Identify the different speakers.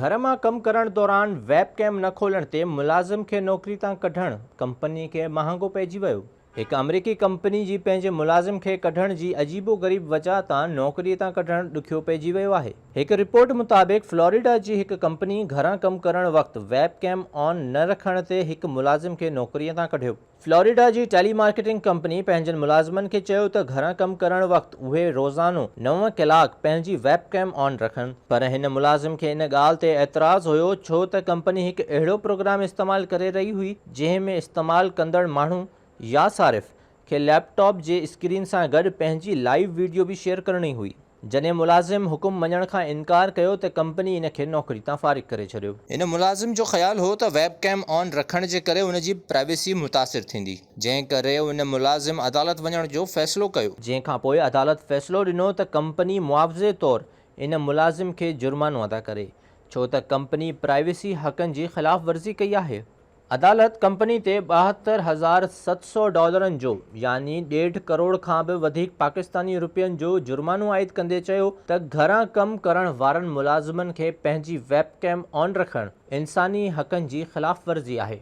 Speaker 1: घर में कम करण दौरान वेब कैम न खोलण ते मुलाजिम के नौकरी तां कढण कंपनी के महांगो पइजी वियो। एक अमरीकी कंपनी जी पंहिंजे मुलाजिम के कढण जी अजीबो गरीब वजह तां नौकरी तां कढण ॾुखियो पइजी वियो आहे। एक रिपोर्ट मुताबिक फ्लोरिडा जी एक कंपनी घरां कम करण वक्त वेब कैम ऑन न रखण ते एक मुलाजिम के नौकरीअ तां कढियो। फ्लोरिडा जी टेलीमार्केटिंग कंपनी पंहिंजनि मुलाज़िमनि खे चयो त घरां कम करण वक्त उहे रोज़ानो 9 कलाक पंहिंजी वेब कैम ऑन रखनि, पर हिन मुलाज़िम खे इन ॻाल्हि ते एतराज़ हुयो छो त कंपनी हिकु अहिड़ो प्रोग्राम इस्तेमालु करे रही हुई जंहिं में इस्तेमालु कंदड़ माण्हू या सारिफ़ खे लैपटॉप जे स्क्रीन सां गॾु पंहिंजी लाइव वीडियो भी शेयर करणी हुई। जॾहिं मुलाज़िम हुकुम मञण खां इनकार कयो त कंपनी इन खे नौकरी तां फारिग करे छॾियो। इन मुलाज़िम जो ख़्यालु हो त वेब कैम ऑन रखण जे करे उन जी प्राइवेसी मुतासिर थींदी, जंहिं करे उन मुलाज़िम अदालत वञण जो फ़ैसिलो कयो, जंहिं खां पोइ अदालत फ़ैसिलो ॾिनो त कंपनी मुआवज़े तौरु इन मुलाज़िम खे जुर्मानो अदा करे, छो त कंपनी प्राइवेसी हक़नि जी ख़िलाफ़ वर्ज़ी कई आहे। अदालत कंपनी ते $72,700 जो यानी 1.5 करोड़ खां बि वधीक पाकिस्तानी रुपयनि जो जुर्मानो आयद कंदे चयो त घरां कम करण वारनि मुलाज़िमनि खे पंहिंजी वेब कैम ऑन रखणु इंसानी हक़नि जी ख़िलाफ़ वर्ज़ी आहे।